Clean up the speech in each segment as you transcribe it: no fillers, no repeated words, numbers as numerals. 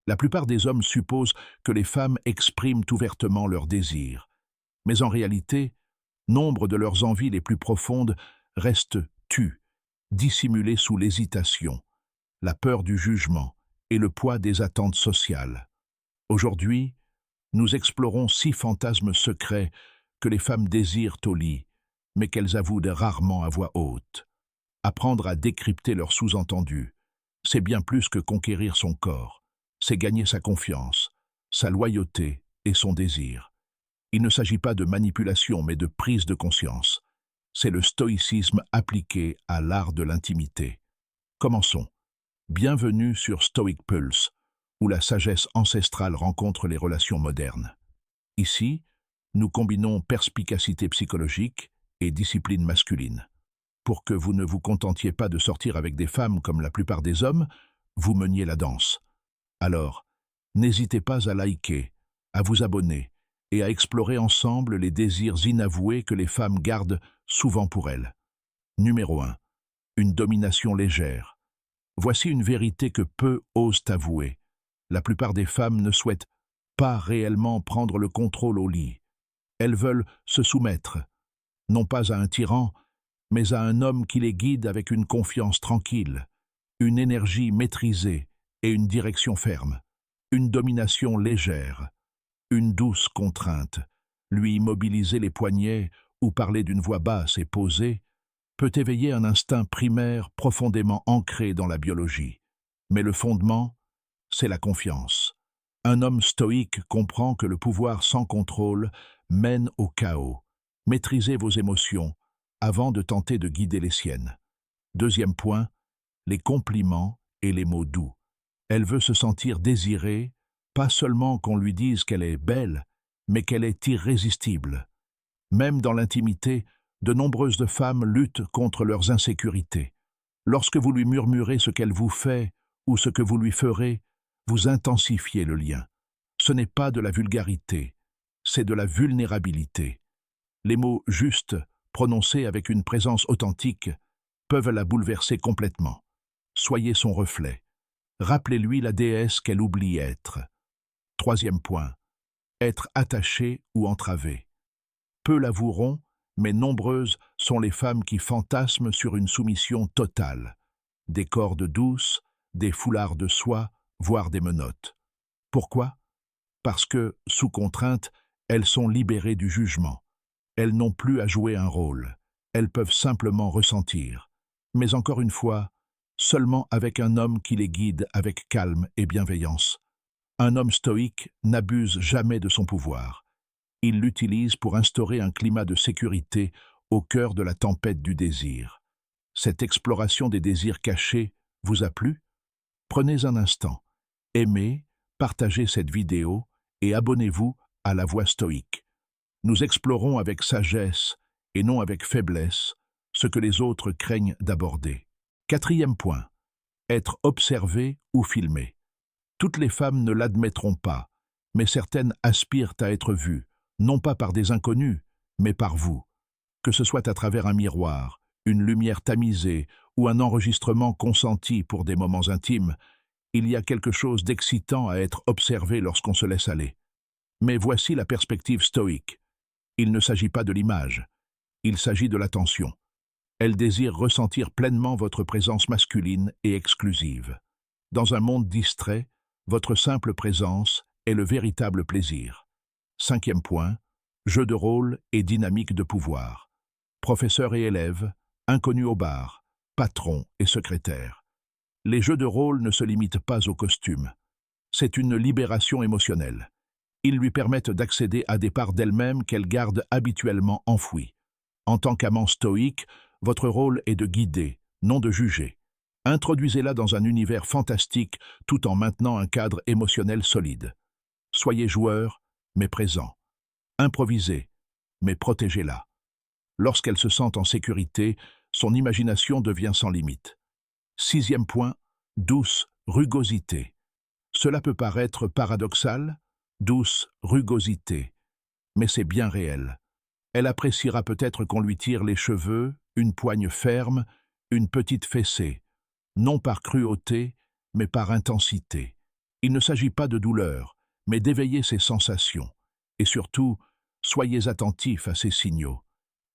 La plupart des hommes supposent que les femmes expriment ouvertement leurs désirs. Mais en réalité, nombre de leurs envies les plus profondes restent tues, dissimulées sous l'hésitation, la peur du jugement et le poids des attentes sociales. Aujourd'hui, nous explorons 6 fantasmes secrets que les femmes désirent au lit, mais qu'elles avouent rarement à voix haute. Apprendre à décrypter leurs sous-entendus, c'est bien plus que conquérir son corps, c'est gagner sa confiance, sa loyauté et son désir. Il ne s'agit pas de manipulation, mais de prise de conscience. C'est le stoïcisme appliqué à l'art de l'intimité. Commençons. Bienvenue sur Stoic Pulse, où la sagesse ancestrale rencontre les relations modernes. Ici, nous combinons perspicacité psychologique et discipline masculine. Pour que vous ne vous contentiez pas de sortir avec des femmes comme la plupart des hommes, vous meniez la danse. Alors, n'hésitez pas à liker, à vous abonner et à explorer ensemble les désirs inavoués que les femmes gardent souvent pour elles. Numéro 1. Une domination légère. Voici une vérité que peu osent avouer. La plupart des femmes ne souhaitent pas réellement prendre le contrôle au lit. Elles veulent se soumettre, non pas à un tyran, mais à un homme qui les guide avec une confiance tranquille, une énergie maîtrisée et une direction ferme, une domination légère, une douce contrainte, lui immobiliser les poignets ou parler d'une voix basse et posée, peut éveiller un instinct primaire profondément ancré dans la biologie. Mais le fondement, c'est la confiance. Un homme stoïque comprend que le pouvoir sans contrôle mène au chaos. Maîtrisez vos émotions avant de tenter de guider les siennes. Deuxième point, les compliments et les mots doux. Elle veut se sentir désirée, pas seulement qu'on lui dise qu'elle est belle, mais qu'elle est irrésistible. Même dans l'intimité, de nombreuses femmes luttent contre leurs insécurités. Lorsque vous lui murmurez ce qu'elle vous fait ou ce que vous lui ferez, vous intensifiez le lien. Ce n'est pas de la vulgarité, c'est de la vulnérabilité. Les mots justes, prononcés avec une présence authentique, peuvent la bouleverser complètement. Soyez son reflet. Rappelez-lui la déesse qu'elle oublie être. Troisième point, être attaché ou entravé. Peu l'avoueront, mais nombreuses sont les femmes qui fantasment sur une soumission totale. Des cordes douces, des foulards de soie, voire des menottes. Pourquoi? Parce que, sous contrainte, elles sont libérées du jugement. Elles n'ont plus à jouer un rôle. Elles peuvent simplement ressentir. Mais encore une fois, seulement avec un homme qui les guide avec calme et bienveillance. Un homme stoïque n'abuse jamais de son pouvoir. Il l'utilise pour instaurer un climat de sécurité au cœur de la tempête du désir. Cette exploration des désirs cachés vous a plu? Prenez un instant, aimez, partagez cette vidéo et abonnez-vous à La Voix Stoïque. Nous explorons avec sagesse et non avec faiblesse ce que les autres craignent d'aborder. Quatrième point, être observé ou filmé. Toutes les femmes ne l'admettront pas, mais certaines aspirent à être vues, non pas par des inconnus, mais par vous. Que ce soit à travers un miroir, une lumière tamisée ou un enregistrement consenti pour des moments intimes, il y a quelque chose d'excitant à être observé lorsqu'on se laisse aller. Mais voici la perspective stoïque. Il ne s'agit pas de l'image, il s'agit de l'attention. Elle désire ressentir pleinement votre présence masculine et exclusive. Dans un monde distrait, votre simple présence est le véritable plaisir. Cinquième point, jeu de rôle et dynamique de pouvoir. Professeur et élève, inconnus au bar, patron et secrétaire. Les jeux de rôle ne se limitent pas aux costumes. C'est une libération émotionnelle. Ils lui permettent d'accéder à des parts d'elle-même qu'elle garde habituellement enfouies. En tant qu'amant stoïque, votre rôle est de guider, non de juger. Introduisez-la dans un univers fantastique tout en maintenant un cadre émotionnel solide. Soyez joueur, mais présent. Improvisez, mais protégez-la. Lorsqu'elle se sent en sécurité, son imagination devient sans limite. Sixième point, douce rugosité. Cela peut paraître paradoxal, douce rugosité, mais c'est bien réel. Elle appréciera peut-être qu'on lui tire les cheveux, une poigne ferme, une petite fessée, non par cruauté, mais par intensité. Il ne s'agit pas de douleur, mais d'éveiller ses sensations. Et surtout, soyez attentifs à ces signaux.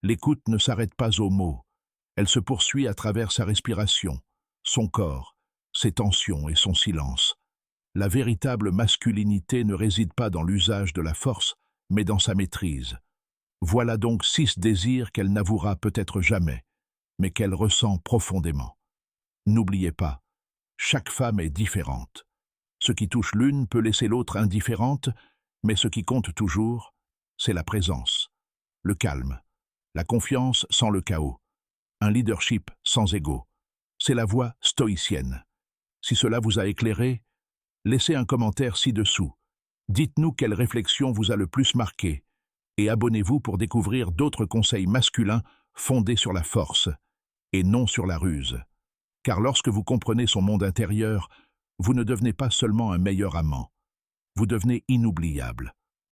L'écoute ne s'arrête pas aux mots. Elle se poursuit à travers sa respiration, son corps, ses tensions et son silence. La véritable masculinité ne réside pas dans l'usage de la force, mais dans sa maîtrise. Voilà donc 6 désirs qu'elle n'avouera peut-être jamais, mais qu'elle ressent profondément. N'oubliez pas, chaque femme est différente. Ce qui touche l'une peut laisser l'autre indifférente, mais ce qui compte toujours, c'est la présence, le calme, la confiance sans le chaos, un leadership sans ego. C'est la voie stoïcienne. Si cela vous a éclairé, laissez un commentaire ci-dessous. Dites-nous quelle réflexion vous a le plus marqué et abonnez-vous pour découvrir d'autres conseils masculins fondés sur la force et non sur la ruse. Car lorsque vous comprenez son monde intérieur, vous ne devenez pas seulement un meilleur amant, vous devenez inoubliable.